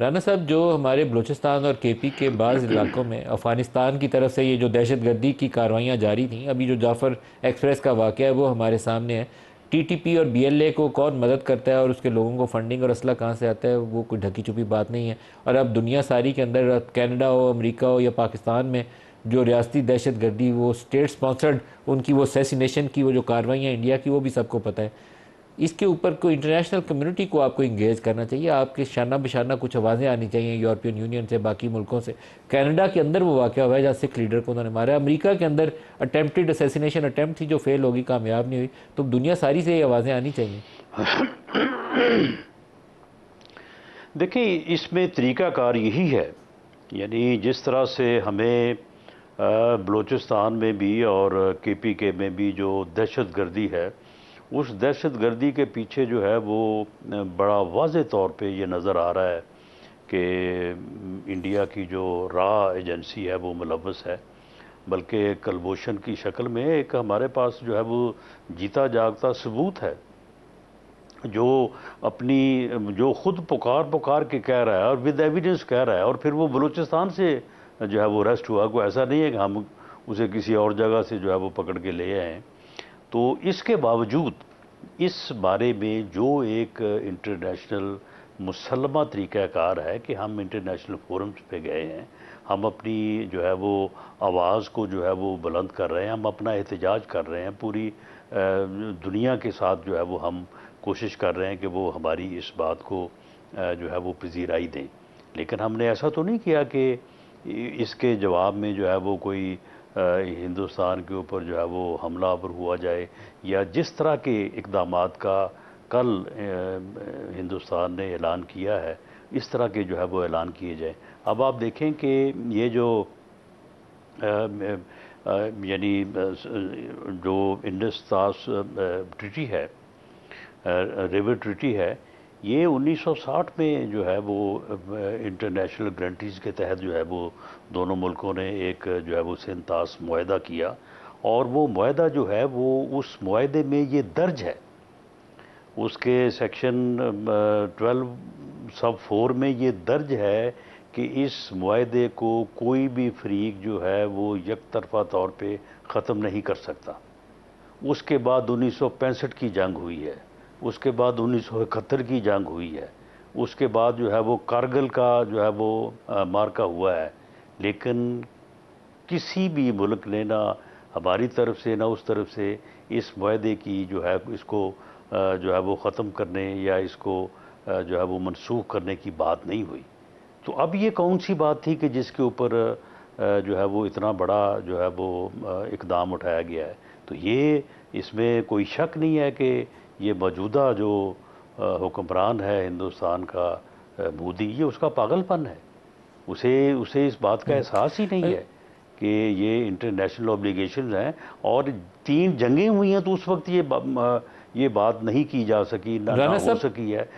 राना साहब, जो हमारे बलूचिस्तान और केपी के बाज़ इलाकों में अफ़गानिस्तान की तरफ से ये जो दहशतगर्दी की कार्रवाइयाँ जारी थीं, अभी जो जाफ़र एक्सप्रेस का वाक़या है वो हमारे सामने है। टीटीपी और बीएलए को कौन मदद करता है और उसके लोगों को फंडिंग और असला कहाँ से आता है, वो कोई ढकी छुपी बात नहीं है। और अब दुनिया सारी के अंदर, कनाडा हो, अमेरिका हो या पाकिस्तान में, जो रियासती दहशत गर्दी, वो स्टेट स्पॉन्सर्ड, उनकी वो असैसिनेशन की वो जो कार्रवाइयाँ इंडिया की, वो भी सबको पता है। इसके ऊपर कोई इंटरनेशनल कम्युनिटी को आपको इंगेज करना चाहिए। आपके शाना बिशाना कुछ आवाज़ें आनी चाहिए यूरोपियन यूनियन से, बाकी मुल्कों से। कनाडा के अंदर वो वाक़या हुआ है जहाँ सिख लीडर को उन्होंने मारा। अमेरिका के अंदर अटेम्प्टेड असैसिनेशन अटैम्प्ट थी जो फेल होगी, कामयाब नहीं हुई। तो दुनिया सारी से ये आवाज़ें आनी चाहिए। देखिए, इसमें तरीक़ाकार यही है, यानी जिस तरह से हमें बलूचिस्तान में भी और केपीके में भी जो दहशत गर्दी है, उस दहशत गर्दी के पीछे जो है वो बड़ा वाज़े तौर पे ये नज़र आ रहा है कि इंडिया की जो रॉ एजेंसी है वो मुलव्वस है। बल्कि कलभूषण की शक्ल में एक हमारे पास जो है वो जीता जागता सबूत है, जो अपनी जो खुद पुकार पुकार के कह रहा है और विद एविडेंस कह रहा है, और फिर वो बलूचिस्तान से जो है वो अरेस्ट हुआ। कोई ऐसा नहीं है कि हम उसे किसी और जगह से जो है वो पकड़ के ले आए हैं। तो इसके बावजूद इस बारे में जो एक इंटरनेशनल मुसल्लमा तरीक़ाकार है कि हम इंटरनेशनल फोरम्स पे गए हैं, हम अपनी जो है वो आवाज़ को जो है वो बुलंद कर रहे हैं, हम अपना एहतजाज कर रहे हैं, पूरी दुनिया के साथ जो है वो हम कोशिश कर रहे हैं कि वो हमारी इस बात को जो है वो पजीराई दें। लेकिन हमने ऐसा तो नहीं किया कि इसके जवाब में जो है वो कोई हिंदुस्तान के ऊपर जो है वो हमलावर हुआ जाए, या जिस तरह के इक़दामात का कल हिंदुस्तान ने ऐलान किया है, इस तरह के जो है वो ऐलान किए जाए। अब आप देखें कि ये जो यानी जो इंडस तास ट्रीटी है, रिवर ट्रीटी है, ये 1960 में जो है वो इंटरनेशनल गारंटीज़ के तहत जो है वो दोनों मुल्कों ने एक जो है वो सिंतास मुआहदा किया। और वो मुआहदा जो है वो उस मुआहदे में ये दर्ज है, उसके सेक्शन 12 सब 4 में ये दर्ज है कि इस मुआहदे को कोई भी फरीक जो है वो एक तरफा तौर पे ख़त्म नहीं कर सकता। उसके बाद 1965 की जंग हुई है, उसके बाद 1971 की जंग हुई है, उसके बाद जो है वो कारगिल का जो है वो मार्का हुआ है। लेकिन किसी भी मुल्क ने, ना हमारी तरफ से ना उस तरफ से, इस मुआहदे की जो है इसको जो है वो ख़त्म करने या इसको जो है वो मनसूख करने की बात नहीं हुई। तो अब ये कौन सी बात थी कि जिसके ऊपर जो है वो इतना बड़ा जो है वो इक़दाम उठाया गया है। तो ये, इसमें कोई शक नहीं है कि ये मौजूदा जो हुक्मरान है हिंदुस्तान का, मोदी, ये उसका पागलपन है। उसे उसे इस बात का एहसास ही नहीं है कि ये इंटरनेशनल ऑब्लिगेशंस हैं। और 3 जंगें हुई हैं तो उस वक्त ये बात नहीं की जा सकी, ना राना हो साहब, सकी है।